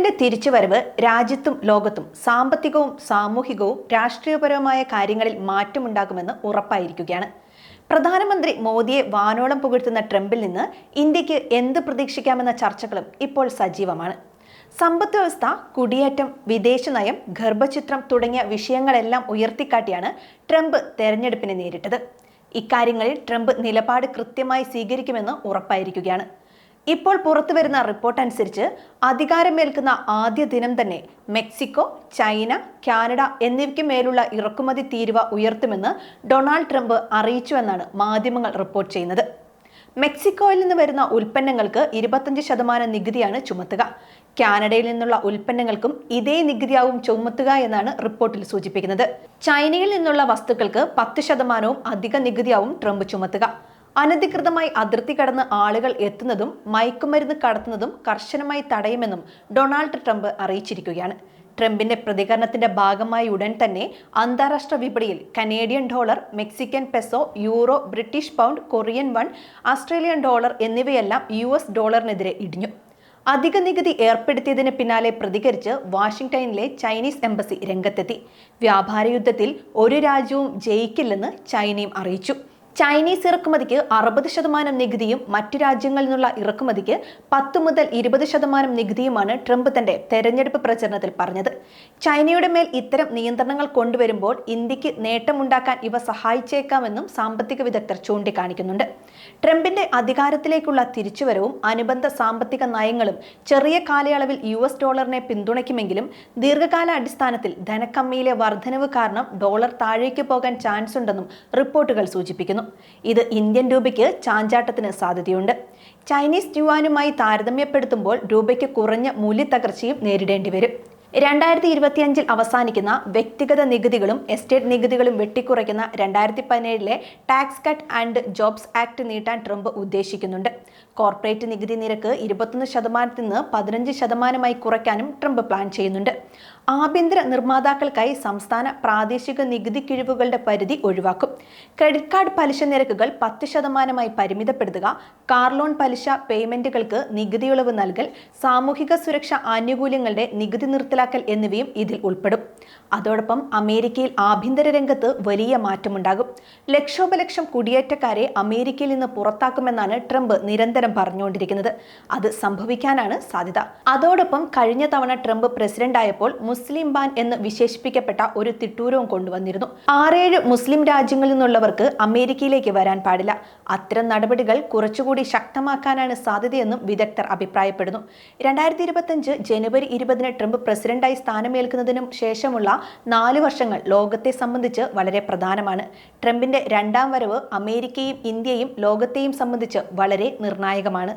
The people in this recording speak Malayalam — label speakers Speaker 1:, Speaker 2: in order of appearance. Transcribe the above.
Speaker 1: ട്രംപിന്റെ തിരിച്ചുവരവ് രാജ്യത്തും ലോകത്തും സാമ്പത്തികവും സാമൂഹികവും രാഷ്ട്രീയപരവുമായ കാര്യങ്ങളിൽ മാറ്റമുണ്ടാകുമെന്ന് ഉറപ്പായിരിക്കുകയാണ്. പ്രധാനമന്ത്രി മോദിയെ വാനോളം പുകഴ്ത്തുന്ന ട്രംപിൽ നിന്ന് ഇന്ത്യക്ക് എന്ത് പ്രതീക്ഷിക്കാമെന്ന ചർച്ചകളും ഇപ്പോൾ സജീവമാണ്. സമ്പദ് വ്യവസ്ഥ, കുടിയേറ്റം, വിദേശ നയം, ഗർഭചിത്രം തുടങ്ങിയ വിഷയങ്ങളെല്ലാം ഉയർത്തിക്കാട്ടിയാണ് ട്രംപ് തെരഞ്ഞെടുപ്പിനെ നേരിട്ടത്. ഇക്കാര്യങ്ങളിൽ ട്രംപ് നിലപാട് കൃത്യമായി സ്വീകരിക്കുമെന്ന് ഉറപ്പായിരിക്കുകയാണ്. ഇപ്പോൾ പുറത്തുവരുന്ന റിപ്പോർട്ട് അനുസരിച്ച് അധികാരമേൽക്കുന്ന ആദ്യ ദിനം തന്നെ മെക്സിക്കോ, ചൈന, കാനഡ എന്നിവയ്ക്ക് മേലുള്ള ഇറക്കുമതി തീരുവ ഉയർത്തുമെന്ന് ഡൊണാൾഡ് ട്രംപ് അറിയിച്ചുവെന്നാണ് മാധ്യമങ്ങൾ റിപ്പോർട്ട് ചെയ്യുന്നത്. മെക്സിക്കോയിൽ നിന്ന് വരുന്ന ഉൽപ്പന്നങ്ങൾക്ക് 25% നികുതിയാണ് ചുമത്തുക. കാനഡയിൽ നിന്നുള്ള ഉൽപ്പന്നങ്ങൾക്കും ഇതേ നികുതിയാവും ചുമത്തുക എന്നാണ് റിപ്പോർട്ടിൽ സൂചിപ്പിക്കുന്നത്. ചൈനയിൽ നിന്നുള്ള വസ്തുക്കൾക്ക് 10% അധിക നികുതിയാവും ട്രംപ് ചുമത്തുക. അനധികൃതമായി അതിർത്തി കടന്ന് ആളുകൾ എത്തുന്നതും മയക്കുമരുന്ന് കടത്തുന്നതും കർശനമായി തടയുമെന്നും ഡൊണാൾഡ് ട്രംപ് അറിയിച്ചിരിക്കുകയാണ്. ട്രംപിന്റെ പ്രതികരണത്തിന്റെ ഭാഗമായി ഉടൻ തന്നെ അന്താരാഷ്ട്ര വിപണിയിൽ Canadian dollar, Mexican peso, euro, British pound, Korean one, Australian dollar എന്നിവയെല്ലാം US ഡോളറിനെതിരെ ഇടിഞ്ഞു. അധിക നികുതി ഏർപ്പെടുത്തിയതിന് പിന്നാലെ പ്രതികരിച്ച് വാഷിംഗ്ടണിലെ ചൈനീസ് എംബസി രംഗത്തെത്തി. വ്യാപാര യുദ്ധത്തിൽ ഒരു രാജ്യവും ജയിക്കില്ലെന്ന് ചൈനയും അറിയിച്ചു. ചൈനീസ് ഇറക്കുമതിക്ക് 60% നികുതിയും മറ്റു രാജ്യങ്ങളിൽ നിന്നുള്ള ഇറക്കുമതിക്ക് 10 മുതൽ 20% നികുതിയുമാണ് ട്രംപ് തന്റെ തെരഞ്ഞെടുപ്പ് പ്രചരണത്തിൽ പറഞ്ഞത്. ചൈനയുടെ മേൽ ഇത്തരം നിയന്ത്രണങ്ങൾ കൊണ്ടുവരുമ്പോൾ ഇന്ത്യക്ക് നേട്ടമുണ്ടാക്കാൻ ഇവ സഹായിച്ചേക്കാമെന്നും സാമ്പത്തിക വിദഗ്ധർ ചൂണ്ടിക്കാണിക്കുന്നുണ്ട്. ട്രംപിന്റെ അധികാരത്തിലേക്കുള്ള തിരിച്ചുവരവും അനുബന്ധ സാമ്പത്തിക നയങ്ങളും ചെറിയ കാലയളവിൽ US ഡോളറിനെ പിന്തുണയ്ക്കുമെങ്കിലും ദീർഘകാല അടിസ്ഥാനത്തിൽ ധനക്കമ്മിയിലെ വർധനവ് കാരണം ഡോളർ താഴേക്ക് പോകാൻ ചാൻസ് ഉണ്ടെന്നും റിപ്പോർട്ടുകൾ സൂചിപ്പിക്കുന്നു. ഇത് ഇന്ത്യൻ രൂപയ്ക്ക് ചാഞ്ചാട്ടത്തിന് സാധ്യതയുണ്ട്. ചൈനീസ് യുവാനുമായി താരതമ്യപ്പെടുത്തുമ്പോൾ രൂപയ്ക്ക് കുറഞ്ഞ മൂല്യത്തകർച്ചയും നേരിടേണ്ടി വരും. 2025 അവസാനിക്കുന്ന വ്യക്തിഗത നികുതികളും എസ്റ്റേറ്റ് നികുതികളും വെട്ടിക്കുറയ്ക്കുന്ന 2017 tax cut and jobs act നീട്ടാൻ ട്രംപ് ഉദ്ദേശിക്കുന്നുണ്ട്. കോർപ്പറേറ്റ് നികുതി നിരക്ക് 21% നിന്ന് 15% കുറയ്ക്കാനും ട്രംപ് പ്ലാൻ ചെയ്യുന്നുണ്ട്. ആഭ്യന്തര നിർമ്മാതാക്കൾക്കായി സംസ്ഥാന പ്രാദേശിക നികുതി കിഴിവുകളുടെ പരിധി ഒഴിവാക്കും. ക്രെഡിറ്റ് കാർഡ് പലിശ നിരക്കുകൾ 10% പരിമിതപ്പെടുത്തുക, കാർ ലോൺ പലിശ പേയ്മെന്റുകൾക്ക് നികുതി ഇളവ് നൽകൽ, സാമൂഹിക സുരക്ഷാ ആനുകൂല്യങ്ങളുടെ നികുതി നിർത്തലാക്കൽ എന്നിവയും ഇതിൽ ഉൾപ്പെടും. അതോടൊപ്പം അമേരിക്കയിൽ ആഭ്യന്തര രംഗത്ത് വലിയ മാറ്റമുണ്ടാകും. ലക്ഷോപലക്ഷം കുടിയേറ്റക്കാരെ അമേരിക്കയിൽ നിന്ന് പുറത്താക്കുമെന്നാണ് ട്രംപ് നിരന്തരം പറഞ്ഞുകൊണ്ടിരിക്കുന്നത്. അത് സംഭവിക്കാനാണ് സാധ്യത. അതോടൊപ്പം കഴിഞ്ഞ തവണ ട്രംപ് പ്രസിഡന്റ് ആയപ്പോൾ മുസ്ലിം ബാൻ എന്ന് വിശേഷിപ്പിക്കപ്പെട്ട ഒരു തിട്ടൂരവും കൊണ്ടുവന്നിരുന്നു. 6-7 മുസ്ലിം രാജ്യങ്ങളിൽ നിന്നുള്ളവർക്ക് അമേരിക്കയിലേക്ക് വരാൻ പാടില്ല. അത്തരം നടപടികൾ കുറച്ചുകൂടി ശക്തമാക്കാനാണ് സാധ്യതയെന്നും വിദഗ്ധർ അഭിപ്രായപ്പെടുന്നു. 2025 ജനുവരി 20 ട്രംപ് പ്രസിഡന്റായി സ്ഥാനമേൽക്കുന്നതിനും ശേഷമുള്ള 4 വർഷങ്ങൾ ലോകത്തെ സംബന്ധിച്ച് വളരെ പ്രധാനമാണ്. ട്രംപിന്റെ രണ്ടാം വരവ് അമേരിക്കയും ഇന്ത്യയും ലോകത്തെയും സംബന്ധിച്ച് വളരെ നിർണായകമാണ്.